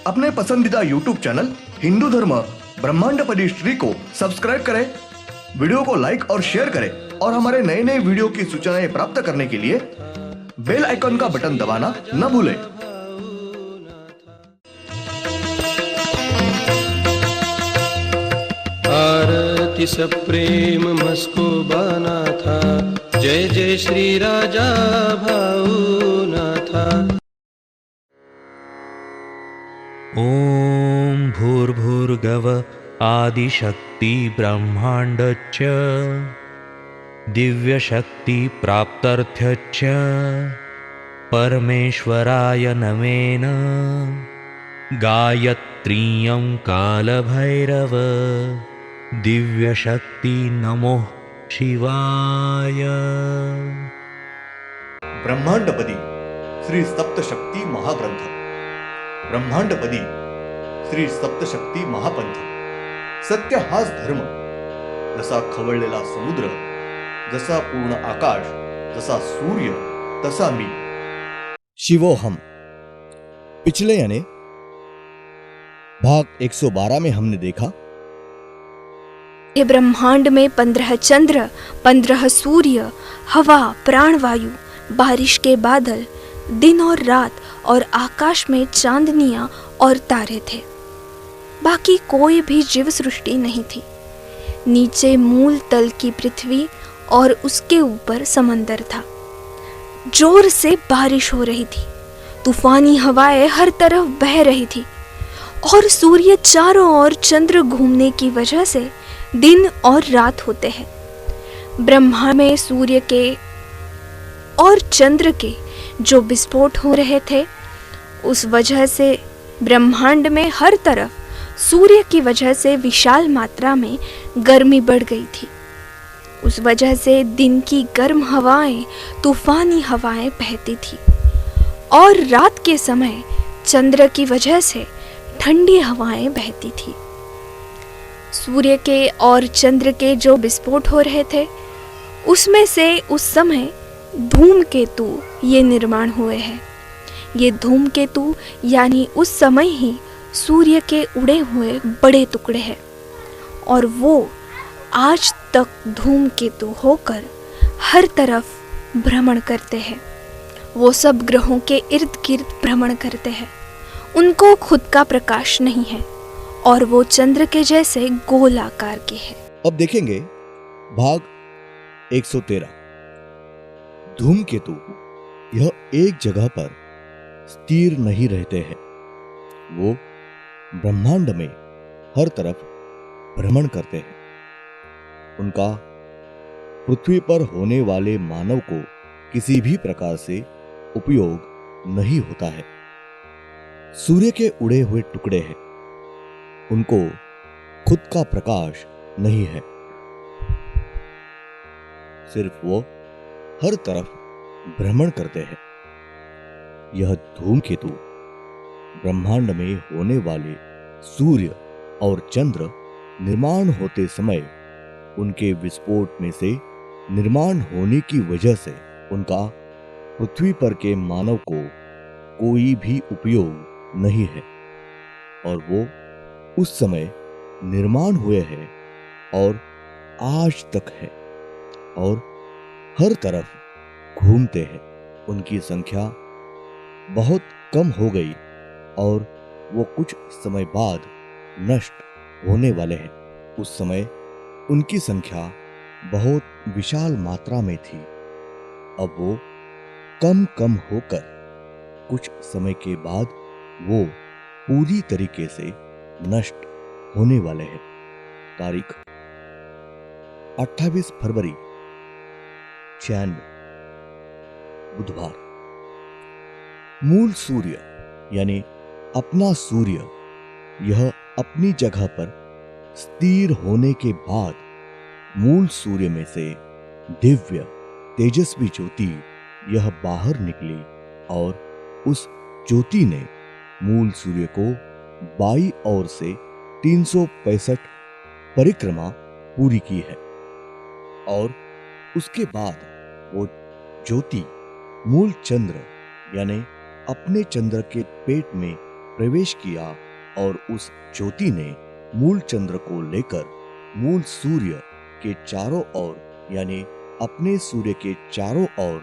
अपने पसंदीदा YouTube channel Hindu धर्म ब्रह्मांडपदी श्री को सब्सक्राइब करें, वीडियो को लाइक और शेयर करें और हमारे नए नए वीडियो की सूचनाएं प्राप्त करने के लिए बेल आइकन का बटन दबाना न भूलें। आरती सप्रेम मस्को बाना था, जय जय श्री राजा भाऊनाथा। ॐ भूर्भुर्गव आदिशक्ति ब्रह्माण्डच्च दिव्यशक्ति प्राप्त्यर्थच्च परमेश्वराय नमेन गायत्रीयं कालभैरव दिव्यशक्ति नमो शिवाय। ब्रह्मांडपदी श्री सप्तशक्ती महाग्रंथ, ब्रह्मांडपदी श्री सप्तशक्ती महापंथ। सत्य हाच धर्म, जसा खवळलेला समुद्र, जसा पूर्ण आकाश, जसा सूर्य, तसा मी। शिवोहम। पिछले यानी भाग 112 में हमने देखा ये ब्रह्मांड में 15 चंद्र, 15 सूर्य, हवा, प्राणवायु, बारिश के बादल, दिन और रात और आकाश में चांदनियां और तारे थे। बाकी कोई भी जीव सृष्टि नहीं थी। नीचे मूल तल की पृथ्वी और उसके ऊपर समंदर था। जोर से बारिश हो रही थी, तूफानी हवाएं हर तरफ बह रही थी और सूर्य चारों ओर चंद्र घूमने की वजह से दिन और रात होते हैं। ब्रह्मांड में सूर्य के और चंद्र के जो विस्फोट हो रहे थे, उस वजह से ब्रह्मांड में हर तरफ सूर्य की वजह से विशाल मात्रा में गर्मी बढ़ गई थी। उस वजह से दिन की गर्म हवाएं, तूफानी हवाएं बहती थी और रात के समय चंद्र की वजह से ठंडी हवाएं बहती थी। सूर्य के और चंद्र के जो विस्फोट हो रहे थे, उसमें से उस समय धूमकेतु ये निर्माण हुए हैं। ये धूमकेतु यानी उस समय ही सूर्य के उड़े हुए बड़े टुकड़े हैं और वो आज तक धूमकेतु होकर हर तरफ भ्रमण करते हैं। वो सब ग्रहों के इर्द गिर्द भ्रमण करते हैं। उनको खुद का प्रकाश नहीं है और वो चंद्र के जैसे गोल आकार के हैं। अब देखेंगे भाग 113। धूमकेतु यह एक जगह पर स्थिर नहीं रहते हैं। वो ब्रह्मांड में हर तरफ भ्रमण करते हैं। उनका पृथ्वी पर होने वाले मानव को किसी भी प्रकार से उपयोग नहीं होता है। सूर्य के उड़े हुए टुकड़े हैं। उनको खुद का प्रकाश नहीं है। सिर्फ वो हर तरफ भ्रमण करते हैं। यह धूमकेतु ब्रह्मांड में होने वाले सूर्य और चंद्र निर्माण होते समय उनके विस्फोट में से निर्माण होने की वजह से उनका पृथ्वी पर के मानव को कोई भी उपयोग नहीं है और वो उस समय निर्माण हुए हैं और आज तक है और हर तरफ घूमते हैं। उनकी संख्या बहुत कम हो गई और वो कुछ समय बाद नष्ट होने वाले हैं। उस समय उनकी संख्या बहुत विशाल मात्रा में थी। अब वो कम कम होकर कुछ समय के बाद वो पूरी तरीके से नष्ट होने वाले हैं। तारीख 28 फरवरी 96, बुधवार। मूल सूर्य यानी अपना सूर्य यह अपनी जगह पर स्थिर होने के बाद मूल सूर्य में से दिव्य तेजस्वी ज्योति यह बाहर निकली और उस ज्योति ने मूल सूर्य को बाईं ओर से 365 परिक्रमा पूरी की है और उसके बाद वो ज्योति मूल चंद्र यानी अपने चंद्र के पेट में प्रवेश किया और उस ज्योति ने मूल चंद्र को लेकर मूल सूर्य के चारों ओर यानी अपने सूर्य के चारों ओर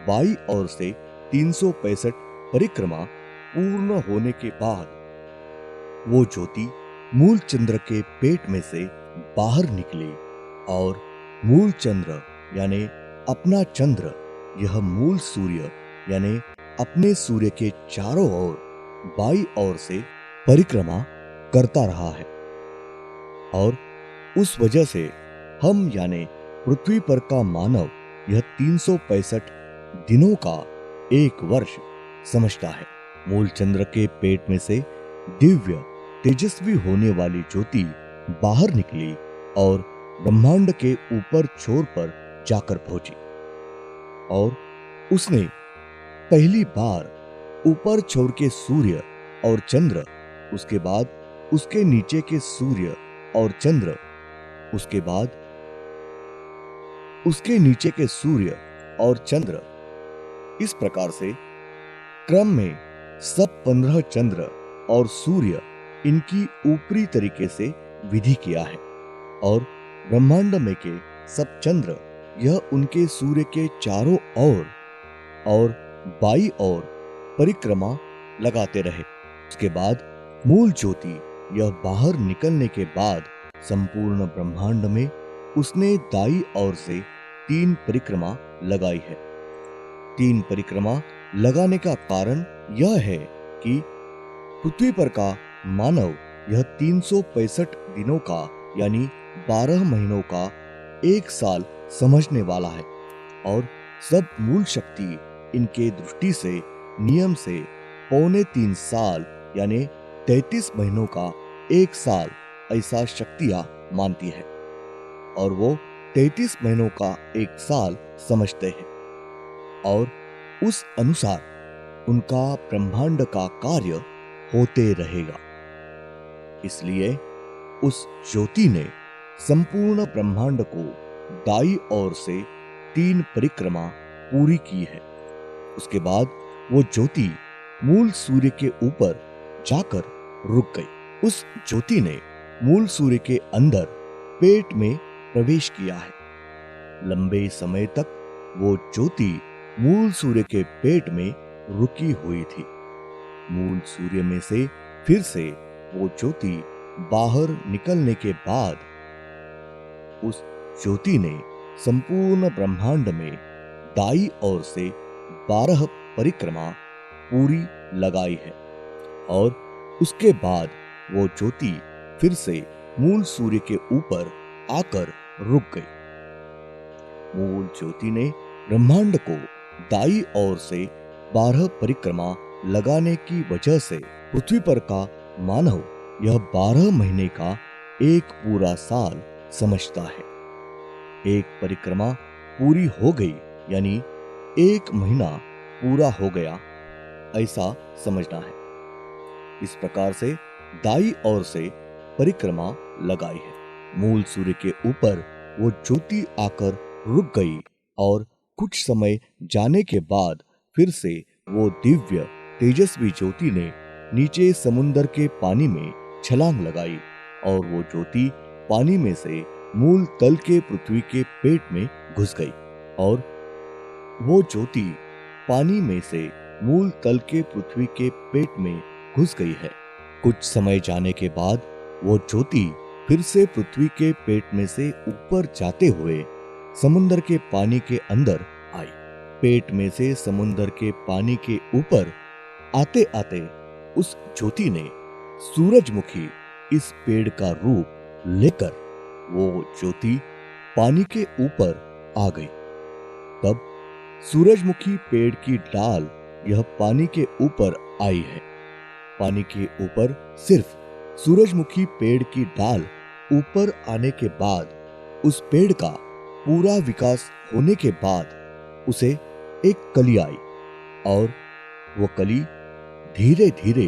बाईं ओर से 365 परिक्रमा पूर्ण होने के बाद वो ज्योति मूल चंद्र के पेट में से बाहर निकली और मूल चंद्र यानी अपना चंद्र यह मूल सूर्य यानी अपने सूर्य के चारों ओर बाईं ओर से परिक्रमा करता रहा है। और उस वजह से हम यानी पृथ्वी पर का मानव यह 365 दिनों का एक वर्ष समझता है। मूल चंद्र के पेट में से दिव्य तेजस्वी होने वाली ज्योति बाहर निकली और ब्रह्मांड के ऊपर छोर पर जाकर पहुंची और उसने पहली बार ऊपर छोर के सूर्य और चंद्र, उसके बाद उसके नीचे के सूर्य और चंद्र, उसके बाद उसके नीचे के सूर्य और चंद्र, इस प्रकार से क्रम में सब 15 चंद्र और सूर्य इनकी ऊपरी तरीके से विधि किया है और ब्रह्मांड में के सब चंद्र यह उनके सूर्य के चारों ओर और बाईं ओर परिक्रमा लगाते रहे। उसके बाद मूल ज्योति यह बाहर निकलने के बाद संपूर्ण ब्रह्मांड में उसने दाईं ओर से 3 परिक्रमा लगाई है। 3 परिक्रमा लगाने का कारण यह है कि पृथ्वी पर का मानव यह 365 दिनों का यानी 12 महीनों का एक साल समझने वाला है और सब मूल शक्ति इनके दृष्टि से नियम से 3.25 साल यानी 33 महीनों का एक साल ऐसा शक्तियां मानती है और वो 33 महीनों का एक साल समझते हैं और उस अनुसार उनका ब्रह्मांड का कार्य होते रहेगा। इसलिए उस ज्योति ने संपूर्ण ब्रह्मांड को दाईं ओर से 3 परिक्रमा पूरी की है। उसके बाद वो ज्योति मूल सूर्य के ऊपर जाकर रुक गई। उस ज्योति ने मूल सूर्य के अंदर पेट में प्रवेश किया है। लंबे समय तक वो ज्योति मूल सूर्य के पेट में रुकी हुई थी। मूल सूर्य में से फिर से वो ज्योति बाहर निकलने के बाद उस ज्योति ने संपूर्ण ब्रह्मांड में दाईं ओर से 12 परिक्रमा पूरी लगाई है और उसके बाद वो ज्योति फिर से मूल सूर्य के ऊपर आकर रुक गई। मूल ज्योति ने ब्रह्मांड को दाईं ओर से 12 परिक्रमा लगाने की वजह से पृथ्वी पर का मानव यह 12 महीने का एक पूरा साल समझता है। एक परिक्रमा पूरी हो गई यानी एक महीना पूरा हो गया ऐसा समझना है। इस प्रकार से दाईं ओर से परिक्रमा लगाई है। मूल सूर्य के ऊपर वो ज्योति आकर रुक गई और कुछ समय जाने के बाद फिर से वो दिव्य तेजस्वी ज्योति ने नीचे समुद्र के पानी में छलांग लगाई और वो ज्योति पानी में से मूल तल के पृथ्वी के पेट में घुस गई और वो ज्योति पानी में से मूल तल के पृथ्वी के पेट में घुस गई है। कुछ समय जाने के बाद वो ज्योति फिर से पृथ्वी के पेट में से ऊपर जाते हुए समुद्र के पानी के अंदर आई। पेट में से समुद्र के पानी के ऊपर आते आते उस ज्योति ने सूरजमुखी इस पेड़ का रूप लेकर वो ज्योति पानी के ऊपर आ गई। तब सूरजमुखी पेड़ की डाल यह पानी के ऊपर आई है। पानी के ऊपर सिर्फ सूरजमुखी पेड़ की डाल ऊपर आने के बाद उस पेड़ का पूरा विकास होने के बाद उसे एक कली आई और वो कली धीरे धीरे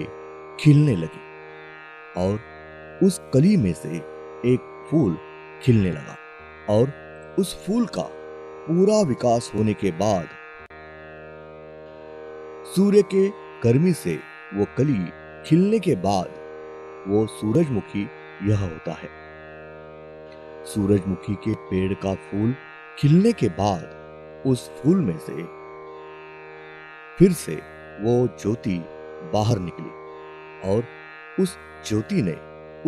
खिलने लगी और उस कली में से एक फूल खिलने लगा और उस फूल का पूरा विकास होने के बाद सूर्य के गर्मी से वो कली खिलने के बाद वो सूरजमुखी यह होता है। सूरजमुखी के पेड़ का फूल खिलने के बाद उस फूल में से फिर से वो ज्योति बाहर निकली और उस ज्योति ने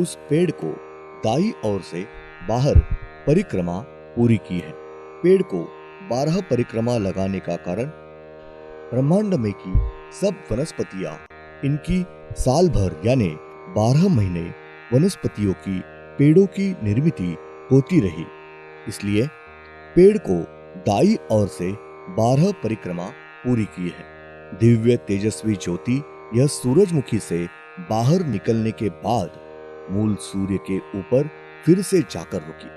उस पेड़ को दाईं ओर से बाहर परिक्रमा पूरी की है। पेड़ को 12 परिक्रमा लगाने का कारण ब्रह्मांड में की सब वनस्पतियां इनकी साल भर यानी 12 महीने वनस्पतियों की पेड़ों की निर्मित होती रही, इसलिए पेड़ को दाईं ओर से 12 परिक्रमा पूरी की है। दिव्य तेजस्वी ज्योति यह सूरजमुखी से बाहर निकलने के बाद मूल सूर्य के ऊपर फिर से जाकर रुकी।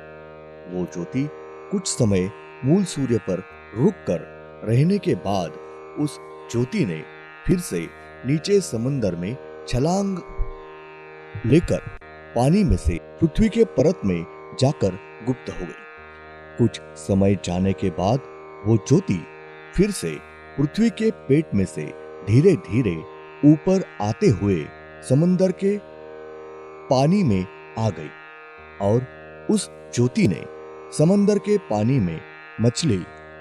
वो ज्योति कुछ समय मूल सूर्य पर रुककर रहने के बाद उस ज्योति ने फिर से नीचे समंदर में छलांग लेकर पानी में से पृथ्वी के परत में जाकर गुप्त हो गई। कुछ समय जाने के बाद वो ज्योति फिर से पृथ्वी के पेट में से धीरे धीरे ऊपर आते हुए समंदर के पानी में आ गई और उस ज्योति ने समंदर के पानी में मछली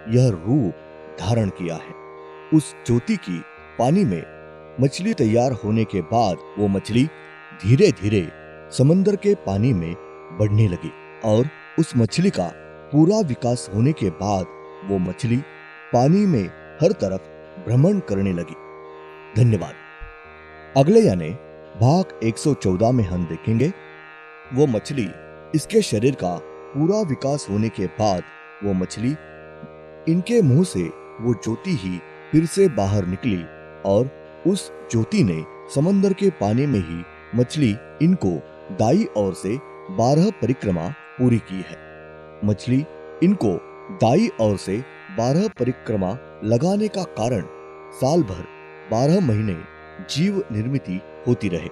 यह रूप धारण किया है। उस ज्योति की पानी में मछली तैयार होने के बाद वो मछली धीरे धीरे समंदर के पानी में बढ़ने लगी और उस मछली का पूरा विकास होने के बाद वो मछली पानी में हर तरफ भ्रमण करने लगी। धन्यवाद। अगले यानी भाग 114 में हम देखेंगे वो मछली इसके शरीर का पूरा विकास होने के बाद वो मछली इनके मुंह से वो ज्योति ही फिर से बाहर निकली और उस ज्योति ने समंदर के पानी में ही मछली इनको दाईं ओर से 12 परिक्रमा पूरी की है। मछली इनको दाईं ओर से 12 परिक्रमा लगाने का कारण साल भर 12 महीने जीव निर्मित होती रहे।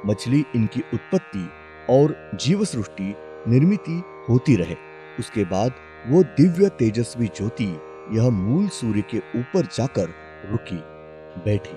मछली इनकी उत्पत्ति और जीव सृष्टि निर्मित होती रहे। उसके बाद वो दिव्य तेजस्वी ज्योति यह मूल सूर्य के ऊपर जाकर रुकी बैठी।